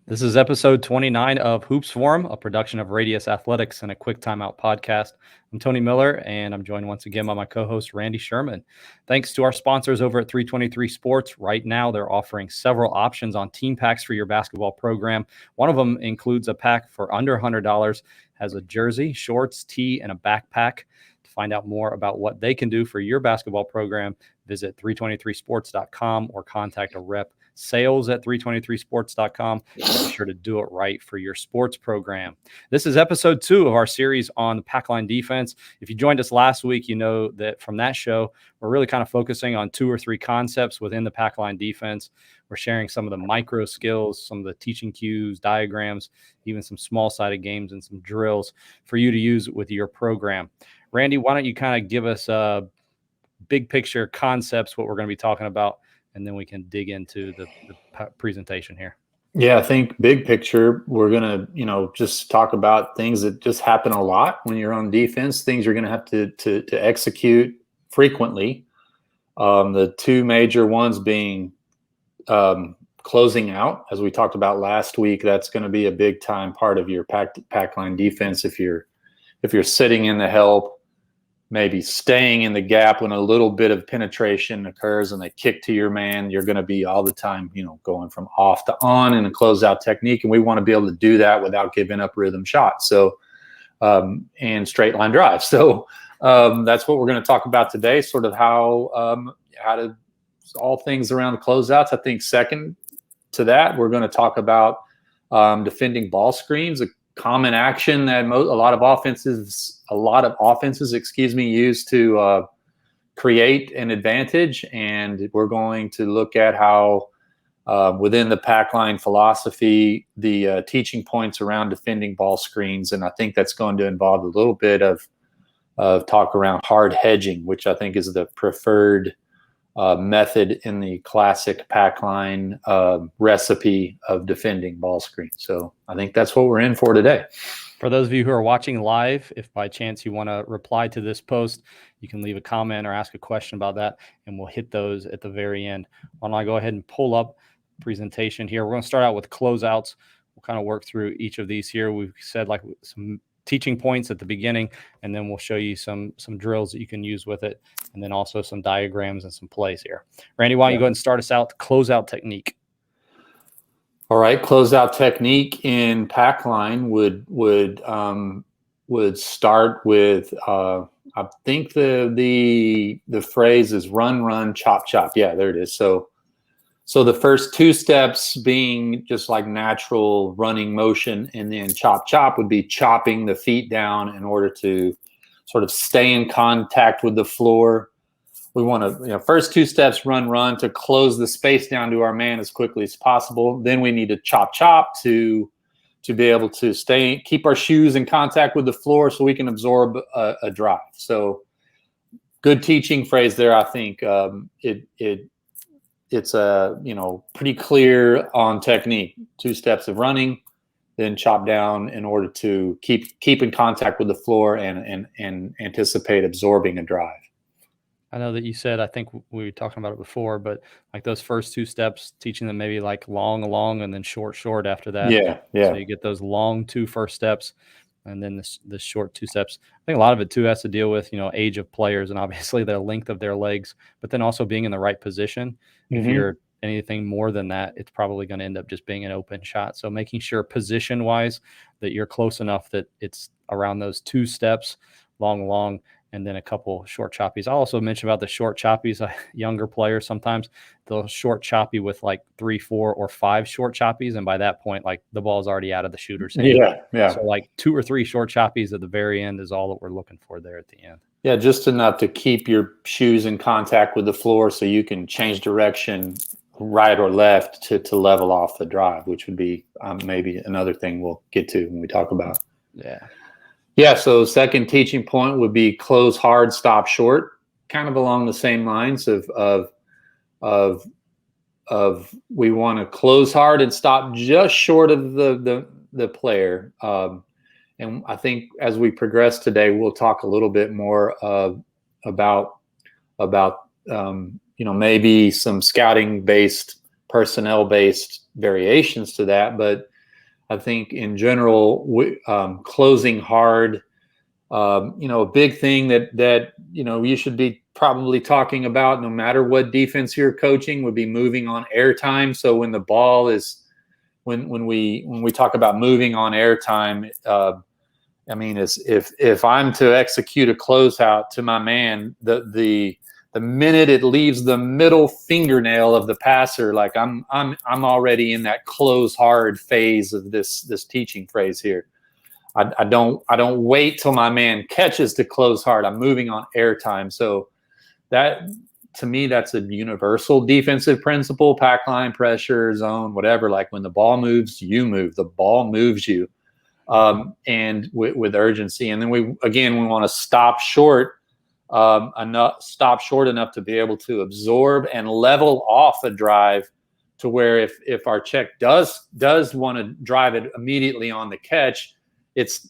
This is episode 29 of Hoops Forum, a production of Radius Athletics and a Quick Timeout podcast. I'm Tony Miller, and I'm joined once again by my co-host, Randy Sherman. Thanks to our sponsors over at 323 Sports. Right now, they're offering several options on team packs for your basketball program. One of them includes a pack for under $100, has a jersey, shorts, tee, and a backpack. To find out more about what they can do for your basketball program, visit 323sports.com or contact a rep. Sales at 323sports.com. Be sure to do it right for your sports program. This is episode 2 of our series on the pack line defense. If you joined us last week, you know that from that show, we're really kind of focusing on 2 or 3 concepts within the pack line defense. We're sharing some of the micro skills, some of the teaching cues, diagrams, even some small-sided games and some drills for you to use with your program. Randy, why don't you kind of give us big picture concepts, what we're going to be talking about, and then we can dig into the presentation here. Yeah, I think big picture, we're going to, just talk about things that just happen a lot when you're on defense, things you're going to have to execute frequently. The 2 major ones being closing out, as we talked about last week. That's going to be a big time part of your pack line defense. If you're sitting in the help, maybe staying in the gap when a little bit of penetration occurs and they kick to your man, you're going to be all the time, going from off to on in a closeout technique. And we want to be able to do that without giving up rhythm shots. So, and straight line drive. So that's what we're going to talk about today, sort of how to all things around the closeouts. I think second to that, we're going to talk about defending ball screens, a common action that a lot of offenses, use to create an advantage. And we're going to look at how within the pack line philosophy, the teaching points around defending ball screens. And I think that's going to involve a little bit of talk around hard hedging, which I think is the preferred method in the classic pack line recipe of defending ball screens. So I think that's what we're in for today. For those of you who are watching live, if by chance you want to reply to this post, you can leave a comment or ask a question about that, and we'll hit those at the very end. Why don't I go ahead and pull up the presentation here. We're going to start out with closeouts. We'll kind of work through each of these here. We've said like some teaching points at the beginning, and then we'll show you some drills that you can use with it, and then also some diagrams and some plays here. Randy, why don't you go ahead and start us out? Closeout technique. All right, closeout technique in pack line would start with I think the phrase is run, chop, chop. Yeah, there it is. So the first 2 steps being just like natural running motion, and then chop, chop would be chopping the feet down in order to sort of stay in contact with the floor. We want to, first 2 steps, run to close the space down to our man as quickly as possible. Then we need to chop, chop to be able to keep our shoes in contact with the floor so we can absorb a drive. So good teaching phrase there. I think it's a pretty clear on technique. 2 steps of running, then chop down in order to keep in contact with the floor and anticipate absorbing a drive. I know that you said, I think we were talking about it before, but like those first 2 steps, teaching them maybe like long, and then short after that. Yeah. So you get those long 2 first steps, and then the short 2 steps. I think a lot of it too has to deal with, age of players and obviously the length of their legs, but then also being in the right position. Mm-hmm. If you're anything more than that, it's probably going to end up just being an open shot. So making sure position wise that you're close enough that it's around those 2 steps, long, and then a couple short choppies. I'll also mention about the short choppies. Younger players, sometimes they'll short choppy with like 3, 4, or 5 short choppies. And by that point, like the ball's already out of the shooter's hand. Yeah. So like 2 or 3 short choppies at the very end is all that we're looking for there at the end. Yeah, just enough to keep your shoes in contact with the floor so you can change direction right or left to level off the drive, which would be maybe another thing we'll get to when we talk about. Yeah, so second teaching point would be close hard, stop short, kind of along the same lines of we want to close hard and stop just short of the player. And I think as we progress today, we'll talk a little bit more about maybe some scouting based, personnel based variations to that, but I think in general, closing hard. A big thing that you should be probably talking about, no matter what defense you're coaching, would be moving on airtime. So when the ball is, when we talk about moving on airtime, I mean, if I'm to execute a closeout to my man, the minute it leaves the middle fingernail of the passer, like I'm already in that close hard phase of this teaching phrase here. I don't wait till my man catches to close hard. I'm moving on airtime. So that, to me, that's a universal defensive principle: pack line, pressure, zone, whatever. Like when the ball moves, you move. The ball moves you, and with urgency. And then we want to stop short enough to be able to absorb and level off a drive, to where if our check does want to drive it immediately on the catch,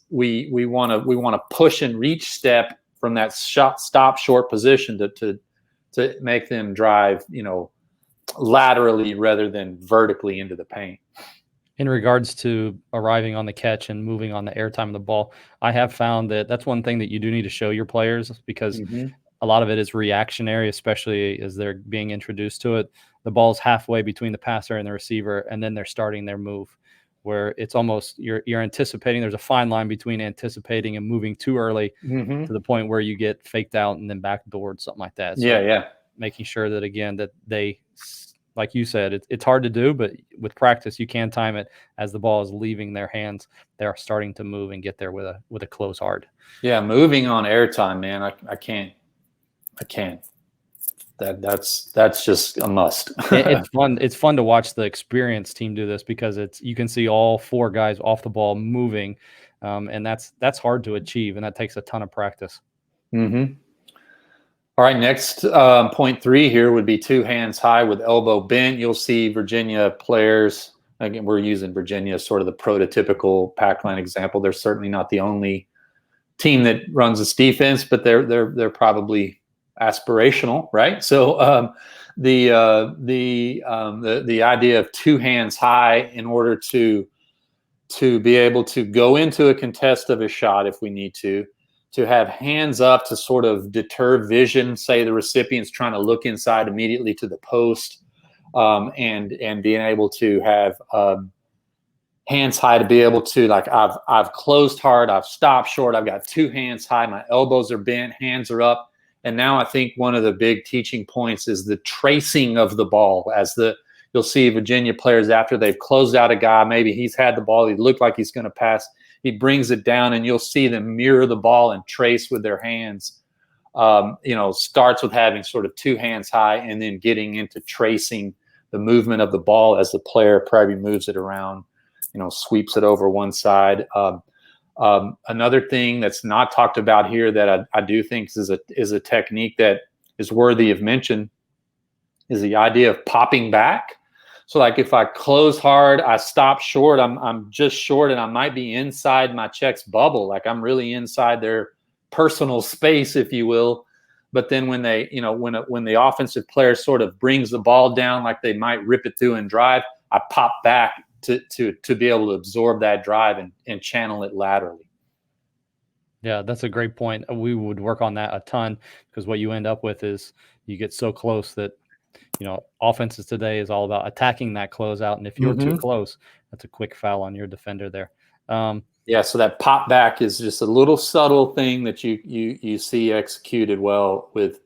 we want to push and reach step from that stop short position to make them drive, laterally rather than vertically into the paint. In regards to arriving on the catch and moving on the airtime of the ball, I have found that that's one thing that you do need to show your players, because a lot of it is reactionary, especially as they're being introduced to it. The ball's halfway between the passer and the receiver, and then they're starting their move, where it's almost you're anticipating. There's a fine line between anticipating and moving too early to the point where you get faked out and then backdoored, something like that. So making sure that, again, that they, like you said, it's hard to do, but with practice you can time it as the ball is leaving their hands. They're starting to move and get there with a close hard. Yeah, moving on airtime, man. I can't. That's just a must. It's fun. It's fun to watch the experienced team do this, because you can see all four guys off the ball moving, and that's hard to achieve, and that takes a ton of practice. All right, next point 3 here would be 2 hands high with elbow bent. You'll see Virginia players. Again, we're using Virginia as sort of the prototypical pack line example. They're certainly not the only team that runs this defense, but they're probably aspirational, right? So the idea of 2 hands high in order to be able to go into a contest of a shot if we need to have hands up to sort of deter vision. Say the recipient's trying to look inside immediately to the post, and being able to have hands high to be able to, like, I've closed hard, I've stopped short, I've got 2 hands high, my elbows are bent, hands are up. And now I think one of the big teaching points is the tracing of the ball. You'll see Virginia players, after they've closed out a guy, maybe he's had the ball, he looked like he's going to pass, he brings it down, and you'll see them mirror the ball and trace with their hands. Starts with having sort of 2 hands high, and then getting into tracing the movement of the ball as the player probably moves it around, sweeps it over one side. Another thing that's not talked about here that I do think is a technique that is worthy of mention is the idea of popping back. So, like, if I close hard, I stop short, I'm just short, and I might be inside my check's bubble, like I'm really inside their personal space, if you will. But then when they, when the offensive player sort of brings the ball down, like they might rip it through and drive, I pop back to be able to absorb that drive and channel it laterally. Yeah, that's a great point. We would work on that a ton, because what you end up with is you get so close that, offenses today is all about attacking that closeout. And if you're too close, that's a quick foul on your defender there. So that pop back is just a little subtle thing that you see executed well with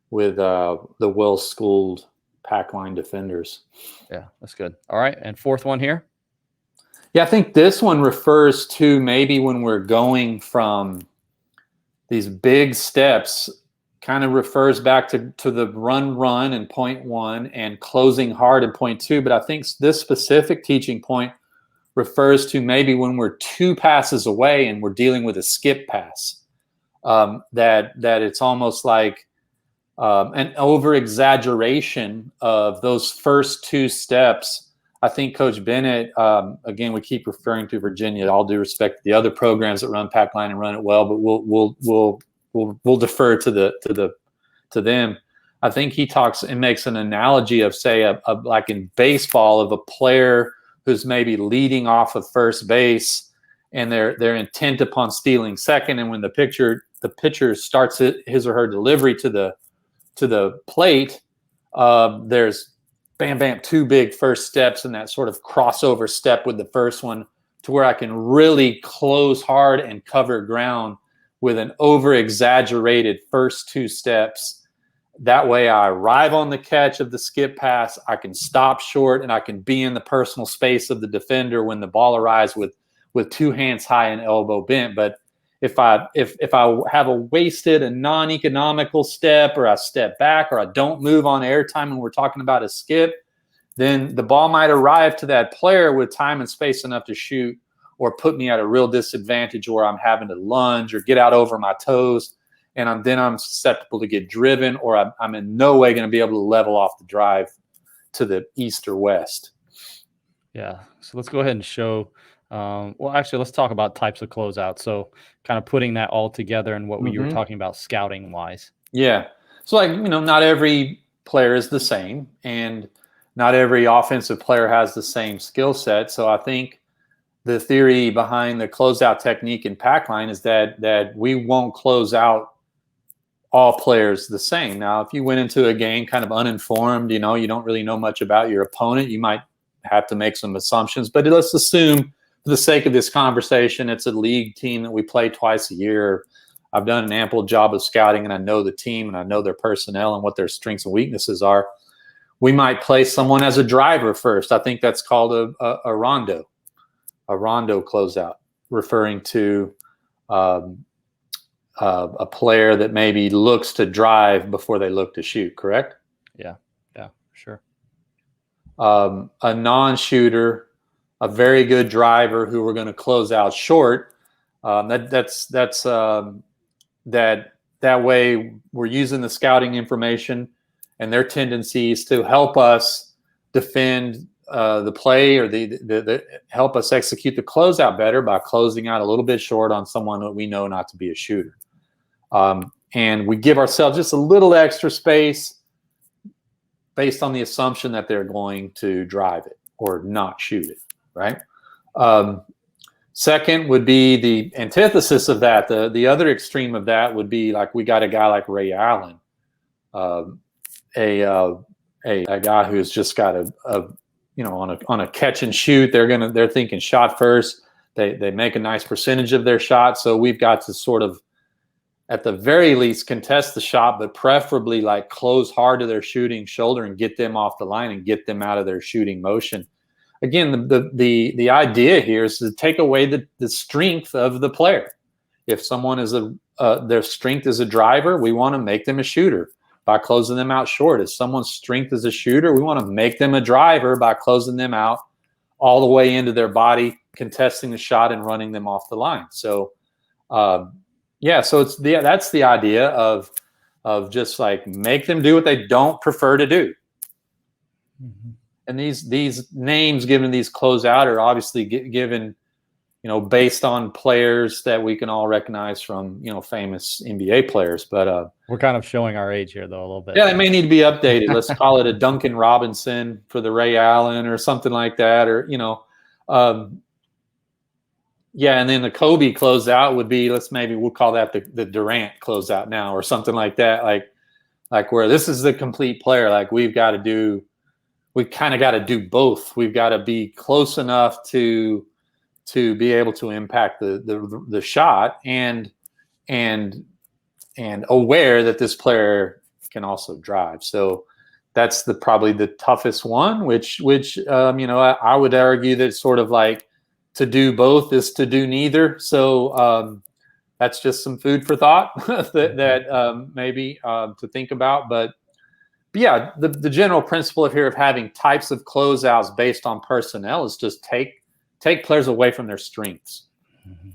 the well-schooled pack line defenders. Yeah, that's good. All right, and 4th one here. Yeah, I think this one refers to maybe when we're going from these big steps, kind of refers back to the run in point 1 and closing hard in point 2. But I think this specific teaching point refers to maybe when we're 2 passes away and we're dealing with a skip pass, that it's almost like an over-exaggeration of those first 2 steps. I think Coach Bennett, again, we keep referring to Virginia, all due respect to the other programs that run pack line and run it well, but we'll defer to them. I think he talks and makes an analogy of, say, like in baseball, of a player who's maybe leading off of first base, and they're intent upon stealing second. And when the pitcher starts his or her delivery to the plate, there's bam, bam, 2 big first steps and that sort of crossover step with the first one, to where I can really close hard and cover ground with an over-exaggerated first 2 steps. That way I arrive on the catch of the skip pass, I can stop short, and I can be in the personal space of the defender when the ball arrives with 2 hands high and elbow bent. But if I have a wasted and non-economical step, or I step back, or I don't move on airtime when we're talking about a skip, then the ball might arrive to that player with time and space enough to shoot, or put me at a real disadvantage where I'm having to lunge or get out over my toes, and I'm susceptible to get driven, or I'm in no way going to be able to level off the drive to the east or west. Yeah. So let's go ahead and show. Well, actually, let's talk about types of closeouts. So kind of putting that all together and what you were talking about scouting wise. Yeah. So, like, not every player is the same, and not every offensive player has the same skill set. So I think the theory behind the closeout technique in pack line is that we won't close out all players the same. Now, if you went into a game kind of uninformed, you don't really know much about your opponent, you might have to make some assumptions. But let's assume, for the sake of this conversation, it's a league team that we play twice a year. I've done an ample job of scouting, and I know the team, and I know their personnel and what their strengths and weaknesses are. We might play someone as a driver first. I think that's called a rondo closeout, referring to a player that maybe looks to drive before they look to shoot, correct? Yeah, sure. A non-shooter, a very good driver who we're going to close out short. That way we're using the scouting information and their tendencies to help us defend the play, or the help us execute the closeout better by closing out a little bit short on someone that we know not to be a shooter. And we give ourselves just a little extra space based on the assumption that they're going to drive it or not shoot it, right? Second would be the antithesis of that. The other extreme of that would be, like, we got a guy like Ray Allen, a guy who's just got on a catch and shoot. They're thinking shot first. They make a nice percentage of their shot. So we've got to sort of, at the very least, contest the shot, but preferably like close hard to their shooting shoulder and get them off the line and get them out of their shooting motion. Again, the idea here is to take away the strength of the player. If someone is their strength is a driver, we want to make them a shooter by closing them out short. If someone's strength is a shooter, we want to make them a driver by closing them out all the way into their body, contesting the shot and running them off the line. So, so that's the idea of just like make them do what they don't prefer to do. Mm-hmm. And these names given these closeout are obviously given, based on players that we can all recognize from, famous NBA players. But we're kind of showing our age here, though, a little bit. Yeah, it may need to be updated. Let's call it a Duncan Robinson for the Ray Allen or something like that, or and then the Kobe closeout would be, we'll call that the Durant closeout now, or something like that, like where this is the complete player. Like we kind of got to do both. We've got to be close enough to be able to impact the shot and aware that this player can also drive. So that's probably the toughest one, which I would argue that it's sort of like to do both is to do neither. So that's just some food for thought that maybe to think about. But yeah, the general principle here of having types of closeouts based on personnel is just take players away from their strengths. Mm-hmm.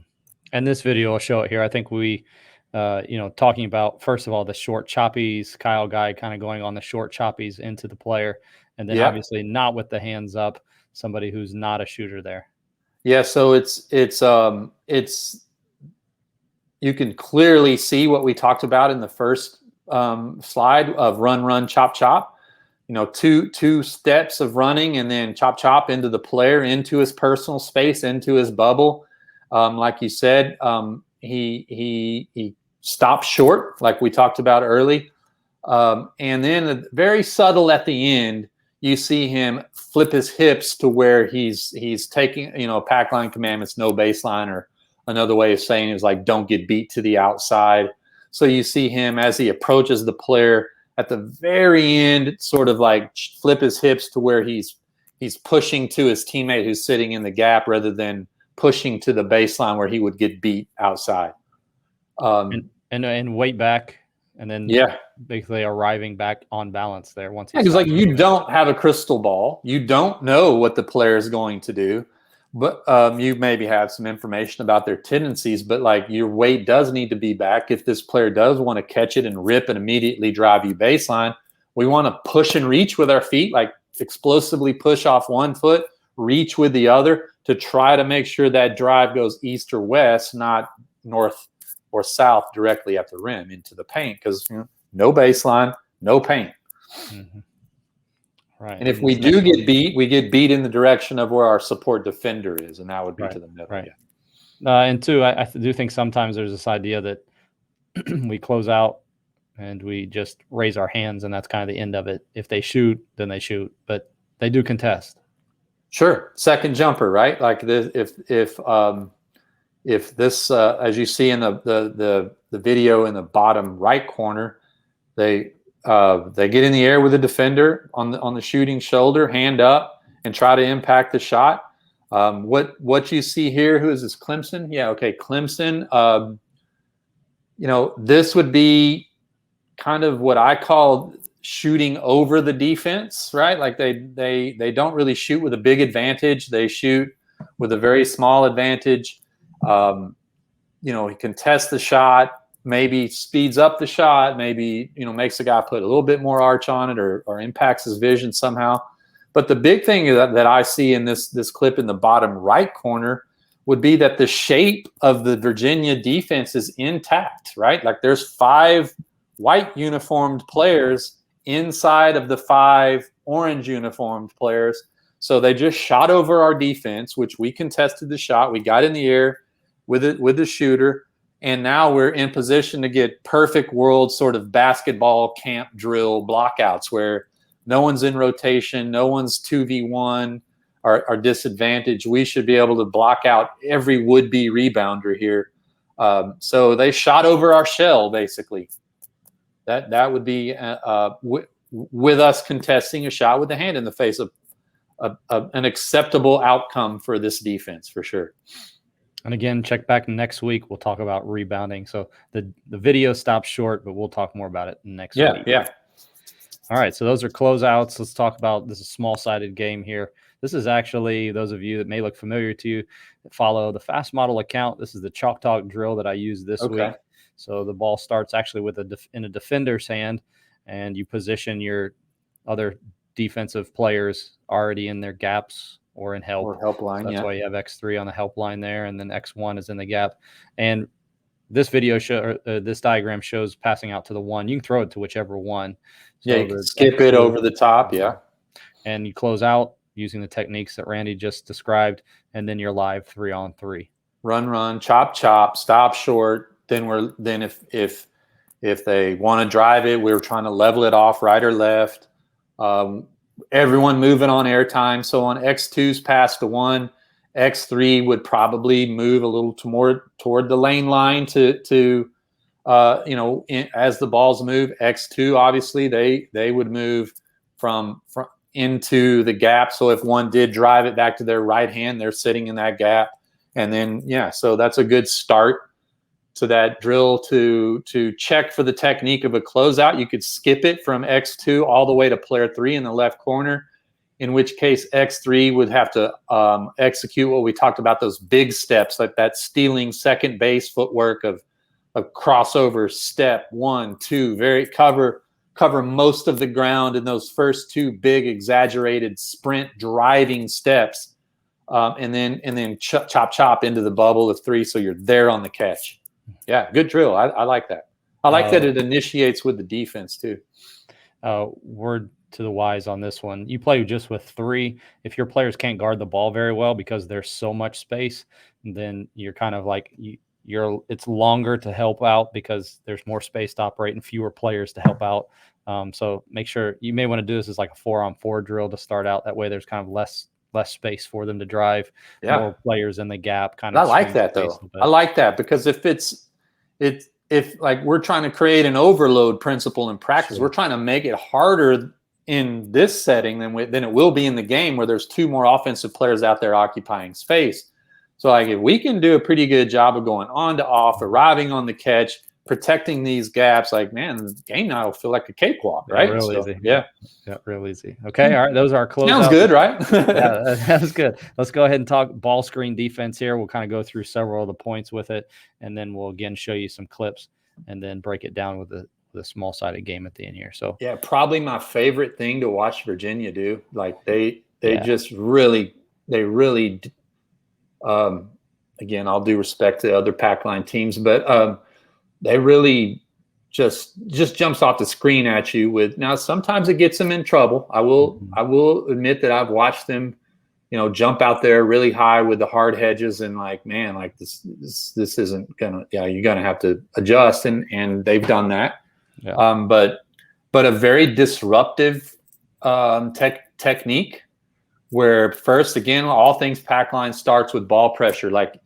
And this video will show it here. I think we, talking about, first of all, the short choppies, Kyle Guy kind of going on the short choppies into the player. And then obviously not with the hands up, somebody who's not a shooter there. Yeah. So it's you can clearly see what we talked about in the first slide of run, chop. two steps of running and then chop chop into the player, into his personal space, into his bubble. Like you said, he stopped short, like we talked about early. And then very subtle at the end, you see him flip his hips to where he's taking, pack line commandments, no baseline, or another way of saying it is like, don't get beat to the outside. So you see him as he approaches the player at the very end, sort of like flip his hips to where he's pushing to his teammate who's sitting in the gap rather than pushing to the baseline where he would get beat outside. And weight back, and then basically arriving back on balance there once. Because like you don't have a crystal ball, you don't know what the player is going to do, but you maybe have some information about their tendencies. But like your weight does need to be back if this player does want to catch it and rip and immediately drive you baseline. We want to push and reach with our feet, like explosively push off one foot, reach with the other to try to make sure that drive goes east or west, not north or south directly at the rim into the paint, because no baseline, no paint. Mm-hmm. Right. And if we do get beat, we get beat in the direction of where our support defender is, and that would be to the middle. Right. Yeah. And two, I do think sometimes there's this idea that we close out and we just raise our hands, and that's kind of the end of it. If they shoot, then they shoot, but they do contest. Sure, second jumper, right? Like this, if this, as you see in the video in the bottom right corner, they get in the air with the defender on the shooting shoulder, hand up, and try to impact the shot. What you see here? Who is this? Clemson? Yeah, okay, Clemson. This would be kind of what I call shooting over the defense, right? Like they don't really shoot with a big advantage. They shoot with a very small advantage. He contests the shot, maybe speeds up the shot, maybe, makes the guy put a little bit more arch on it or impacts his vision somehow. But the big thing that I see in this clip in the bottom right corner would be that the shape of the Virginia defense is intact, right? Like there's 5 white uniformed players inside of the 5 orange uniformed players. So they just shot over our defense, which we contested the shot. We got in the air with the shooter, and now we're in position to get perfect world sort of basketball camp drill blockouts where no one's in rotation, no one's 2v1 or disadvantaged. We should be able to block out every would-be rebounder here. So they shot over our shell, basically. That would be with us contesting a shot with the hand in the face of an acceptable outcome for this defense, for sure. And again, check back next week. We'll talk about rebounding. So the video stops short, but we'll talk more about it next week. Yeah. All right. So those are closeouts. Let's talk about this small-sided game here. This is actually, those of you that may look familiar to you that follow the Fast Model account, this is the Chalk Talk drill that I used this week. So the ball starts actually with in a defender's hand, and you position your other defensive players already in their gaps or in help. Or help line, so that's why you have X3 on the help line there, and then X1 is in the gap. And this video this diagram shows passing out to the 1. You can throw it to whichever one. So you can skip it over the top, and you close out using the techniques that Randy just described, and then you're live 3-on-3. Run, chop, stop short. Then if they want to drive it, we're trying to level it off right or left. Everyone moving on airtime. So on X2's pass to 1, X3 would probably move a little more toward the lane line to as the balls move. X2, obviously, they would move from into the gap. So if one did drive it back to their right hand, they're sitting in that gap. And then, so that's a good start to that drill to check for the technique of a closeout. You could skip it from X2 all the way to player 3 in the left corner, in which case X3 would have to execute what we talked about, those big steps, like that stealing second base footwork of a crossover step, 1, 2, very cover most of the ground in those first 2 big exaggerated sprint driving steps, and then chop into the bubble of 3, so you're there on the catch. Yeah, good drill. I like that. I like that it initiates with the defense too. We're to the wise on this one. You play just with 3. If your players can't guard the ball very well because there's so much space, then you're kind of like it's longer to help out because there's more space to operate and fewer players to help out. So make sure you may want to do this as like a 4-on-4 drill to start out. That way there's kind of less space for them to drive, more players in the gap. Kind of. I like that though. I like that because if like we're trying to create an overload principle in practice, we're trying to make it harder in this setting than it will be in the game where there's 2 more offensive players out there occupying space. So like if we can do a pretty good job of going on to off, arriving on the catch, protecting these gaps, like, man, the game now will feel like a cakewalk, right? Real easy. Yeah, real easy. Okay, all right. Those are our closeouts. Sounds good, right? Yeah, that was good. Let's go ahead and talk ball screen defense here. We'll kind of go through several of the points with it, and then we'll again show you some clips, and then break it down with the small-sided game at the end here. So yeah, probably my favorite thing to watch Virginia do. Like they just really again, all due respect to other pack line teams, but they really just jumps off the screen at you with. Now sometimes it gets them in trouble. I will admit that I've watched them, jump out there really high with the hard hedges and like, man, like this isn't gonna. Yeah, you're gonna have to adjust, and they've done that. Yeah. But a very disruptive technique where first, again, all things pack line starts with ball pressure. Like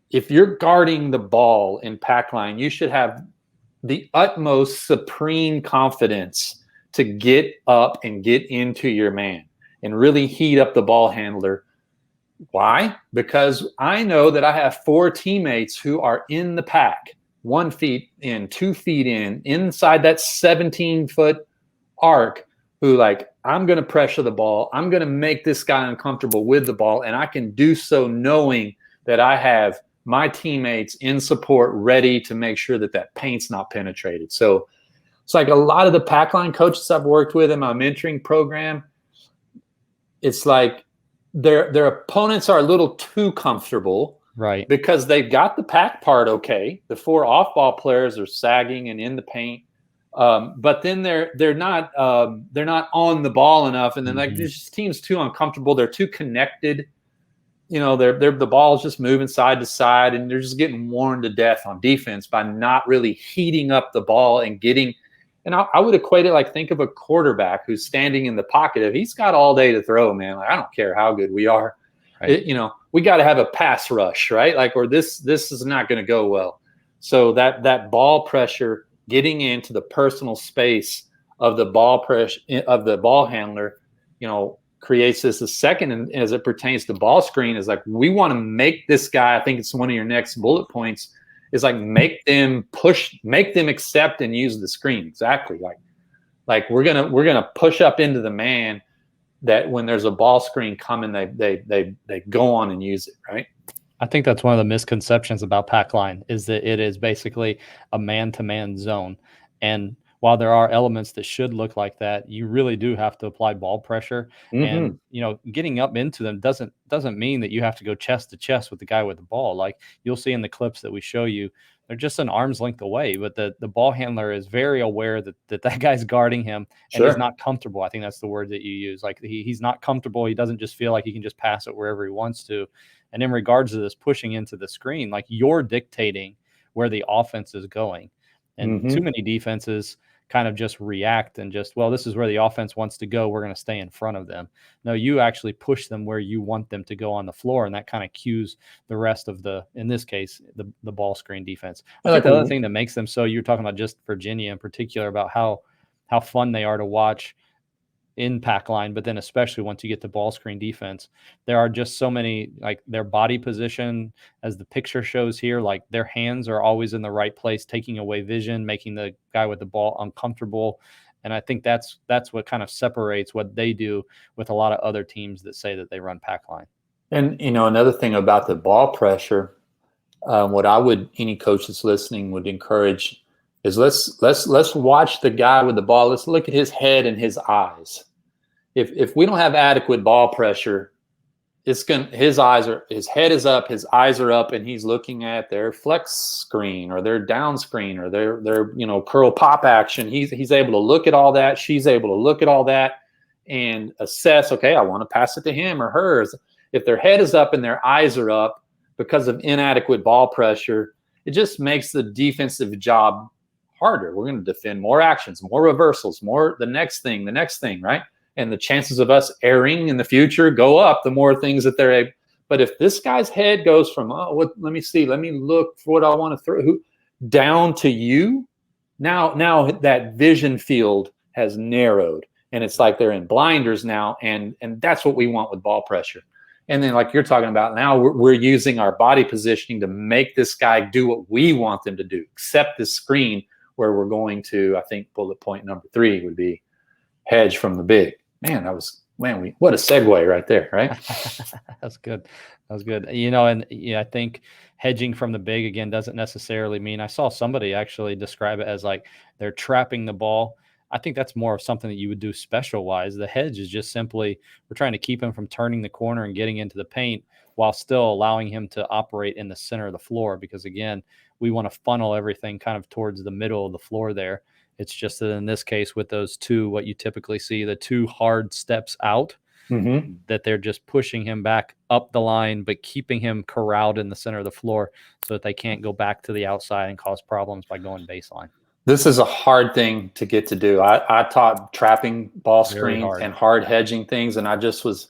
if you're guarding the ball in pack line, you should have the utmost supreme confidence to get up and get into your man and really heat up the ball handler. Why? Because I know that I have 4 teammates who are in the pack, 1 feet in, 2 feet in, inside that 17-foot arc, who like, I'm going to pressure the ball. I'm going to make this guy uncomfortable with the ball. And I can do so knowing that I have my teammates in support ready to make sure that paint's not penetrated. So it's like a lot of the pack line coaches I've worked with in my mentoring program, it's like their opponents are a little too comfortable. Right. Because they've got the pack part okay. The 4 off-ball players are sagging and in the paint. But then they're not on the ball enough, and then like this team's too uncomfortable. They're too connected. The ball's just moving side to side, and they're just getting worn to death on defense by not really heating up the ball and getting. And I would equate it like, think of a quarterback who's standing in the pocket. If he's got all day to throw, man, like, I don't care how good we are. Right. We got to have a pass rush, right? Like, or this is not going to go well. So that ball pressure, getting into the personal space of the ball pressure of the ball handler, creates this. The second, and as it pertains to ball screen, is like, we want to make this guy. I think it's one of your next bullet points. Is like, make them accept and use the screen. Exactly. Like we're gonna push up into the man, that when there's a ball screen coming, they go on and use it, right? I think that's one of the misconceptions about pack line, is that it is basically a man-to-man zone. And while there are elements that should look like that, you really do have to apply ball pressure. And getting up into them doesn't mean that you have to go chest to chest with the guy with the ball. Like you'll see in the clips that we show you, they're just an arm's length away, but the ball handler is very aware that guy's guarding him, and he's not comfortable. I think that's the word that you use. Like he's not comfortable. He doesn't just feel like he can just pass it wherever he wants to. And in regards to this pushing into the screen, like, you're dictating where the offense is going. And too many defenses kind of just react and just, well, this is where the offense wants to go, we're going to stay in front of them. No, you actually push them where you want them to go on the floor, and that kind of cues the rest of in this case, the ball screen defense. I think the other thing that makes them so, you're talking about just Virginia in particular, about how fun they are to watch in pack line, but then especially once you get to ball screen defense, there are just so many, like their body position, as the picture shows here, like their hands are always in the right place, taking away vision, making the guy with the ball uncomfortable. And I think that's what kind of separates what they do with a lot of other teams that say that they run pack line. And, another thing about the ball pressure, what any coach that's listening would encourage is let's watch the guy with the ball. Let's look at his head and his eyes. If we don't have adequate ball pressure, his head is up, his eyes are up, and he's looking at their flex screen or their down screen or their curl pop action. He's able to look at all that. She's able to look at all that and assess, okay, I want to pass it to him or hers. If their head is up and their eyes are up because of inadequate ball pressure, it just makes the defensive job harder. We're going to defend more actions, more reversals, more the next thing, right? And the chances of us erring in the future go up the more things that they're able. But if this guy's head goes from, let me see, let me look for what I want to throw, down to you, now that vision field has narrowed. And it's like they're in blinders now. And that's what we want with ball pressure. And then like you're talking about now, we're using our body positioning to make this guy do what we want them to do, accept this screen where we're going to, I think bullet point number 3 would be hedge from the big. Man, what a segue right there, right? That's good. That was good. And I think hedging from the big again doesn't necessarily mean, I saw somebody actually describe it as like they're trapping the ball. I think that's more of something that you would do special wise. The hedge is just simply, we're trying to keep him from turning the corner and getting into the paint while still allowing him to operate in the center of the floor. Because again, we want to funnel everything kind of towards the middle of the floor there. It's just that in this case with those two, what you typically see, the 2 hard steps out, that they're just pushing him back up the line, but keeping him corralled in the center of the floor so that they can't go back to the outside and cause problems by going baseline. This is a hard thing to get to do. I taught trapping ball screens and hard hedging things, and I just was,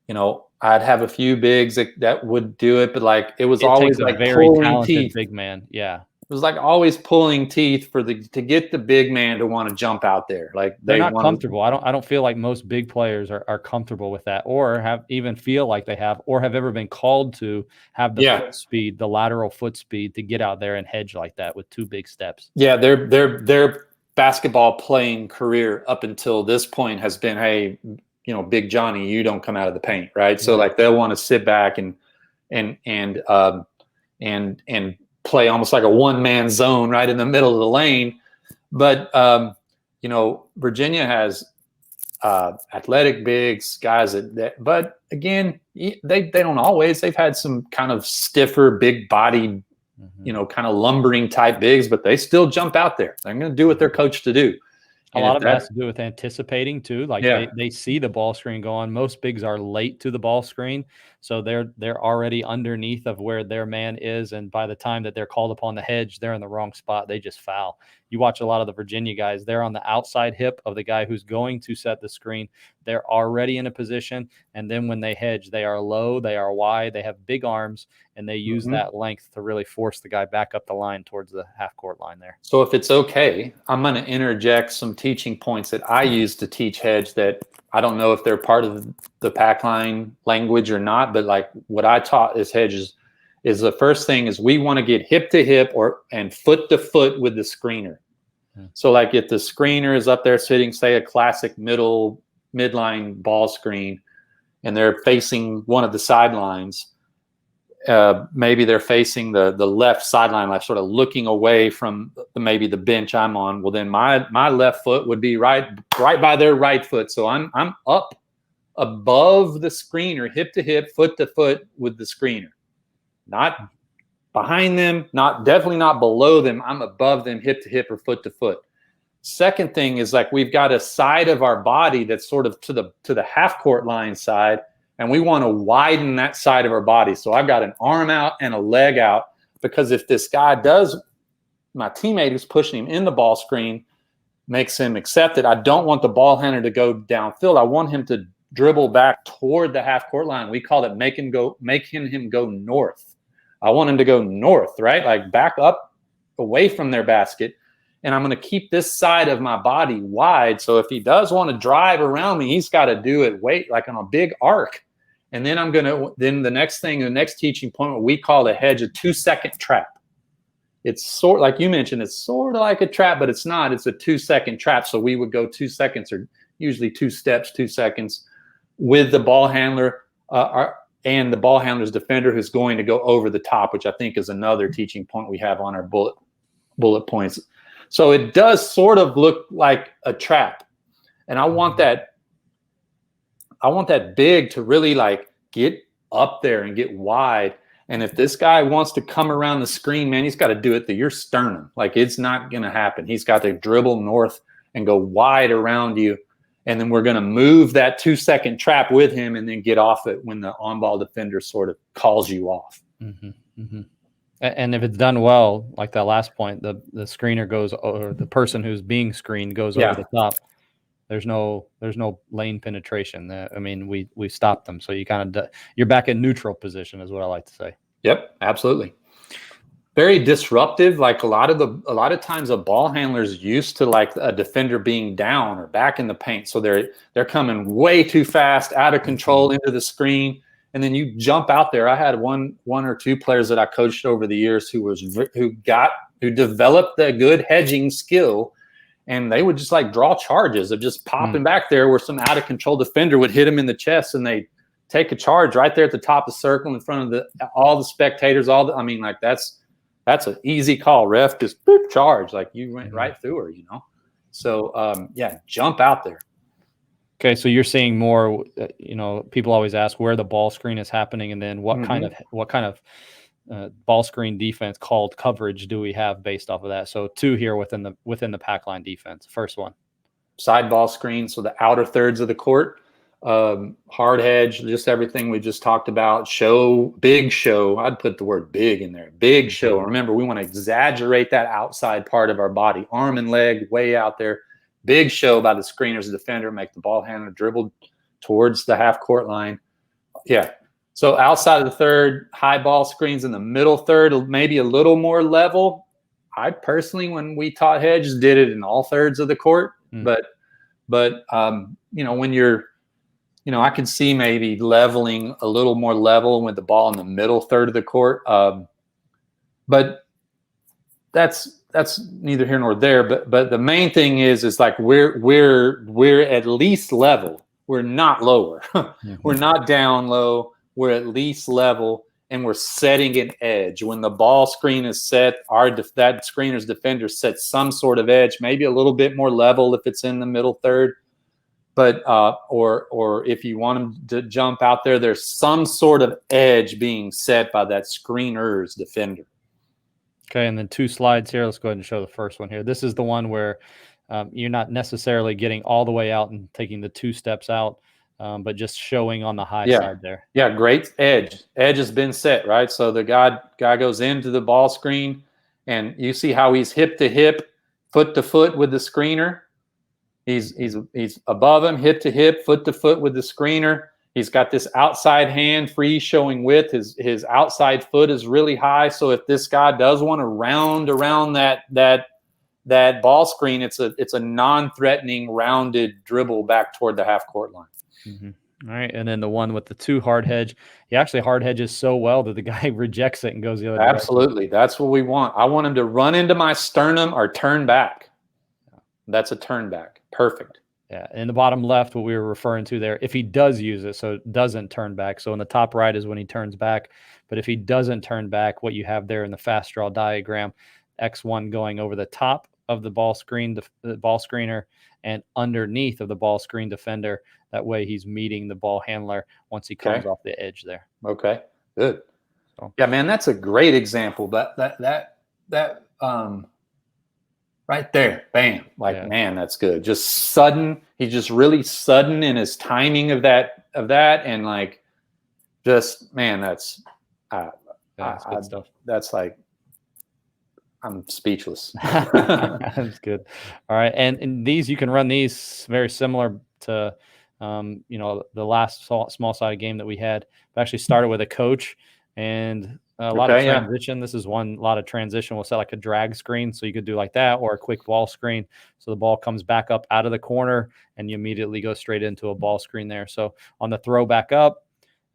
I'd have a few bigs that would do it, but like it was always like very talented big man. Yeah. It was like always pulling teeth to get the big man to want to jump out there. Like they're not comfortable. I don't feel like most big players are comfortable with that, or even feel like they have, or have ever been called to have the foot speed, the lateral foot speed to get out there and hedge like that with 2 big steps. Yeah, their basketball playing career up until this point has been, hey, Big Johnny, you don't come out of the paint, right? So like they'll want to sit back and play almost like a one-man zone right in the middle of the lane. But, Virginia has athletic bigs, guys but again, they don't always. They've had some kind of stiffer, big-bodied, kind of lumbering type bigs, but they still jump out there. They're going to do what they're coached to do. A lot of it has to do with anticipating too. Like they see the ball screen go on. Most bigs are late to the ball screen, so they're already underneath of where their man is, and by the time that they're called upon the hedge, they're in the wrong spot. They just foul. You watch a lot of the Virginia guys, they're on the outside hip of the guy who's going to set the screen. They're already in a position, and then when they hedge, they are low, they are wide, they have big arms, and they use that length to really force the guy back up the line towards the half-court line there. So if it's okay, I'm going to interject some teaching points that I use to teach hedge that I don't know if they're part of the pack line language or not, but like what I taught as hedges is the first thing is we want to get hip to hip and foot to foot with the screener. So like if the screener is up there sitting, say a classic midline ball screen, and they're facing one of the sidelines, maybe they're facing the left sideline, like sort of looking away from maybe the bench I'm on. Well, then my left foot would be right by their right foot. So I'm up above the screener, hip to hip, foot to foot with the screener. Not behind them, definitely not below them. I'm above them, hip to hip or foot to foot. Second thing is like we've got a side of our body that's sort of to the half court line side, and we want to widen that side of our body. So I've got an arm out and a leg out, because if this guy my teammate who's pushing him in the ball screen makes him accept it, I don't want the ball handler to go downfield. I want him to dribble back toward the half court line. We call it making him go north. I want him to go north, right? Like back up away from their basket. And I'm going to keep this side of my body wide. So if he does want to drive around me, he's got to do it like on a big arc. And then the next teaching point, we call the hedge a 2-second trap. It's sort like you mentioned, it's sort of like a trap, but it's not. It's a 2-second trap. So we would go 2 seconds, or usually 2 steps, 2 seconds with the ball handler and the ball handler's defender who's going to go over the top, which I think is another teaching point we have on our bullet points. So it does sort of look like a trap. And I want that big to really like get up there and get wide. And if this guy wants to come around the screen, man, he's got to do it to your sternum. Like, it's not going to happen. He's got to dribble north and go wide around you. And then we're going to move that 2-second trap with him and then get off it when the on-ball defender sort of calls you off. Mm-hmm. Mm-hmm. And if it's done well, like that last point, the screener goes, or the person who's being screened goes over the top. There's no lane penetration. I mean, we stopped them. So you you're back in neutral position is what I like to say. Yep, absolutely. Very disruptive. Like a lot of times a ball handler's used to like a defender being down or back in the paint. So they're coming way too fast, out of control into the screen. And then you jump out there. I had one or two players that I coached over the years who developed the good hedging skill, and they would just like draw charges of just popping back there where some out of control defender would hit them in the chest, and they take a charge right there at the top of the circle in front of all the spectators. I mean, like that's an easy call, ref. Just boop, charge, like you went right through her, you know. So jump out there. Okay, so you're seeing more. People always ask where the ball screen is happening, and then what kind of ball screen defense called coverage do we have based off of that? So 2 here within the pack line defense. First one, side ball screen, so the outer thirds of the court. Hard hedge, just everything we just talked about. Big show. I'd put the word big in there. Big show. Remember, we want to exaggerate that outside part of our body, arm and leg way out there. Big show by the screener's defender, make the ball handler dribble towards the half court line. Yeah. So outside of the third, high ball screens in the middle third, maybe a little more level. I personally, when we taught Hedge, did it in all thirds of the court. But when you're, I can see maybe leveling a little more level with the ball in the middle third of the court. But that's neither here nor there. But the main thing is like we're at least level. We're not lower. We're not down low. We're at least level, and we're setting an edge. When the ball screen is set, that screener's defender sets some sort of edge, maybe a little bit more level if it's in the middle third. But or if you want them to jump out there, there's some sort of edge being set by that screener's defender. Okay, and then 2 slides here. Let's go ahead and show the first one here. This is the one where you're not necessarily getting all the way out and taking the 2 steps out, but just showing on the high side there. Yeah, great edge. Edge has been set, right? So the guy goes into the ball screen, and you see how he's hip to hip, foot to foot with the screener. He's above him, hip to hip, foot to foot with the screener. He's got this outside hand free showing width. His outside foot is really high. So if this guy does want to round around that ball screen, it's a non-threatening rounded dribble back toward the half court line. Mm-hmm. All right, and then the one with the 2 hard hedge, he actually hard hedges so well that the guy rejects it and goes the other direction. Absolutely, that's what we want. I want him to run into my sternum or turn back. That's a turn back. Perfect. Yeah, in the bottom left, what we were referring to there, if he does use it, so it doesn't turn back. So in the top right is when he turns back. But if he doesn't turn back, what you have there in the fast draw diagram, X1 going over the top of the ball screen, the ball screener, and underneath of the ball screen defender. That way he's meeting the ball handler once he comes off the edge there. Okay, good. So, yeah, man, that's a great example. That right there, bam, man, that's good. Just sudden. He's just really sudden in his timing of that, and like, just man, that's good stuff. That's like, I'm speechless. That's good. All right, and these, you can run these very similar to, the last small-sided game that we had. We actually started with a coach and a lot of transition. This is a lot of transition. We'll set like a drag screen, so you could do like that, or a quick ball screen. So the ball comes back up out of the corner, and you immediately go straight into a ball screen there. So on the throw back up,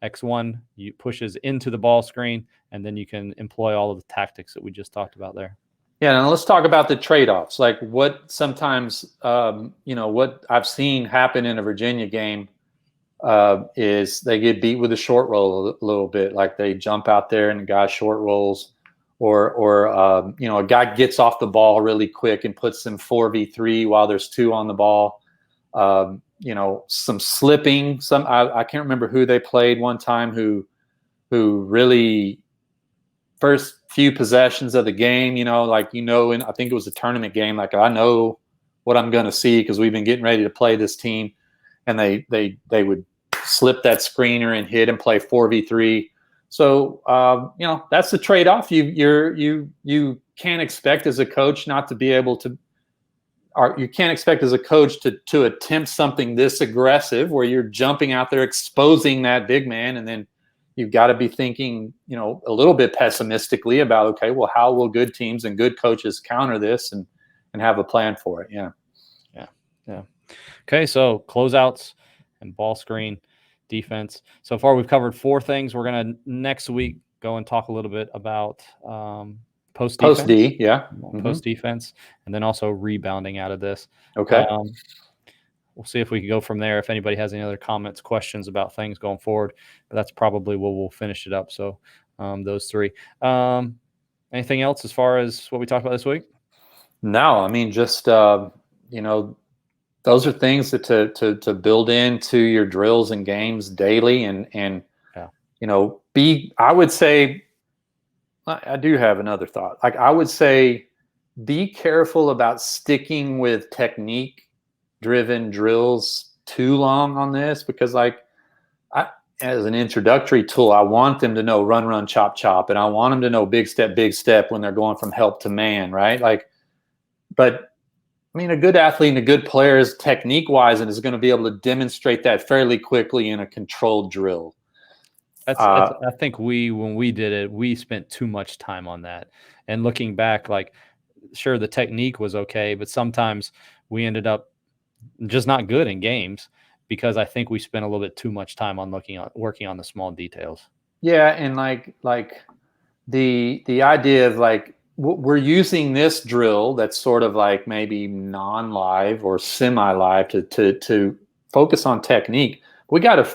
X1 you pushes into the ball screen, and then you can employ all of the tactics that we just talked about there. Yeah, and let's talk about the trade-offs. Like what sometimes, what I've seen happen in a Virginia game is they get beat with a short roll a little bit. Like they jump out there and the guy short rolls, or a guy gets off the ball really quick and puts them 4v3 while there's 2 on the ball. Some slipping. I can't remember who they played one time who who really first few possessions of the game, and I think it was a tournament game. Like, I know what I'm going to see because we've been getting ready to play this team, and they would slip that screener and hit and play 4v3. So that's the trade-off. You can't expect as a coach not to be able to. Or you can't expect as a coach to attempt something this aggressive where you're jumping out there, exposing that big man, and then you've got to be thinking, a little bit pessimistically about, okay, well, how will good teams and good coaches counter this and have a plan for it? Yeah. Okay, so closeouts and ball screen defense. So far, we've covered 4 things. We're going to next week go and talk a little bit about post defense. Post D, yeah. Post defense, and then also rebounding out of this. Okay. We'll see if we can go from there. If anybody has any other comments, questions about things going forward, but that's probably where we'll finish it up. So those 3. Anything else as far as what we talked about this week? No, I mean, just those are things that to build into your drills and games daily, and I would say, I do have another thought. Like, I would say, be careful about sticking with technique-driven drills too long on this, because as an introductory tool, I want them to know run, run, chop, chop, and I want them to know big step when they're going from help to man, right? But I mean, a good athlete and a good player is technique-wise and is going to be able to demonstrate that fairly quickly in a controlled drill. I think when we did it, we spent too much time on that. And looking back, sure, the technique was okay, but sometimes we ended up just not good in games because I think we spent a little bit too much time on working on the small details. Yeah, and the idea of we're using this drill that's sort of maybe non-live or semi-live to focus on technique. We got to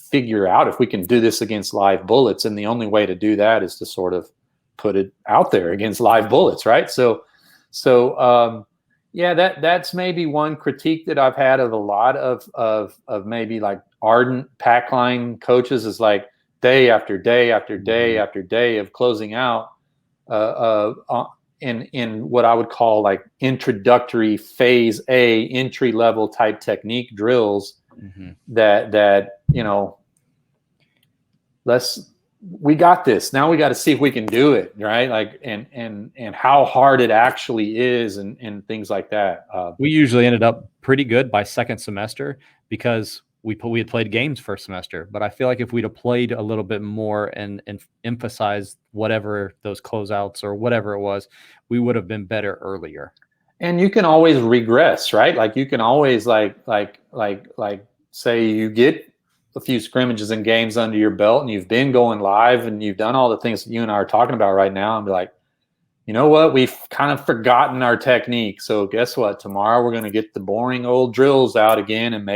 figure out if we can do this against live bullets, and the only way to do that is to sort of put it out there against live bullets, right? So that's maybe one critique that I've had of a lot of maybe ardent pack line coaches is day after day after day after day of closing out in what I would call introductory phase A, entry level type technique drills that we got this. Now we got to see if we can do it, right? And how hard it actually is and things like that. We usually ended up pretty good by second semester because we had played games first semester. But I feel like if we'd have played a little bit more and emphasized whatever those closeouts or whatever it was, we would have been better earlier. And you can always regress, right? You can always say you get a few scrimmages and games under your belt and you've been going live and you've done all the things that you and I are talking about right now, and be like, you know what, we've kind of forgotten our technique. So guess what? Tomorrow we're going to get the boring old drills out again and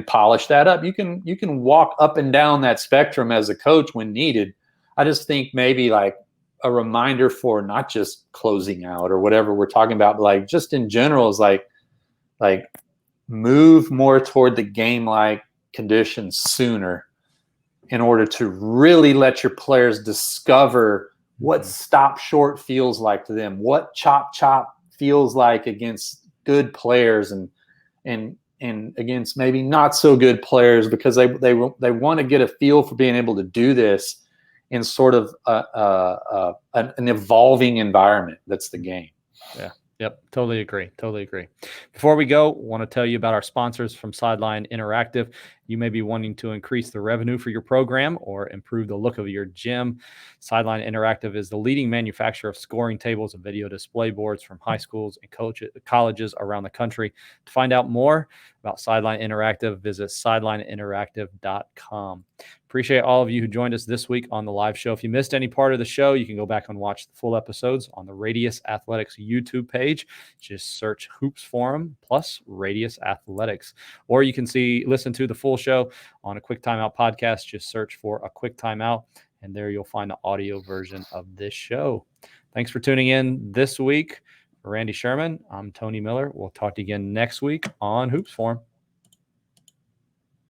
polish that up. You can walk up and down that spectrum as a coach when needed. I just think maybe a reminder for not just closing out or whatever we're talking about, but just in general is move more toward the game-like conditions sooner in order to really let your players discover what stop short feels like to them, what chop chop feels like against good players and against maybe not so good players, because they want to get a feel for being able to do this in sort of an evolving environment. That's the game. Yeah. Yep. Totally agree. Before we go, I want to tell you about our sponsors from Sideline Interactive. You may be wanting to increase the revenue for your program or improve the look of your gym. Sideline Interactive is the leading manufacturer of scoring tables and video display boards from high schools and colleges around the country. To find out more about Sideline Interactive, visit sidelineinteractive.com. Appreciate all of you who joined us this week on the live show. If you missed any part of the show, you can go back and watch the full episodes on the Radius Athletics YouTube page. Just search Hoops Forum plus Radius Athletics. Or you can listen to the full show on a Quick Timeout podcast. Just search for a Quick Timeout, and there you'll find the audio version of this show. Thanks for tuning in this week. For Randy Sherman, I'm Tony Miller. We'll talk to you again next week on Hoops Forum.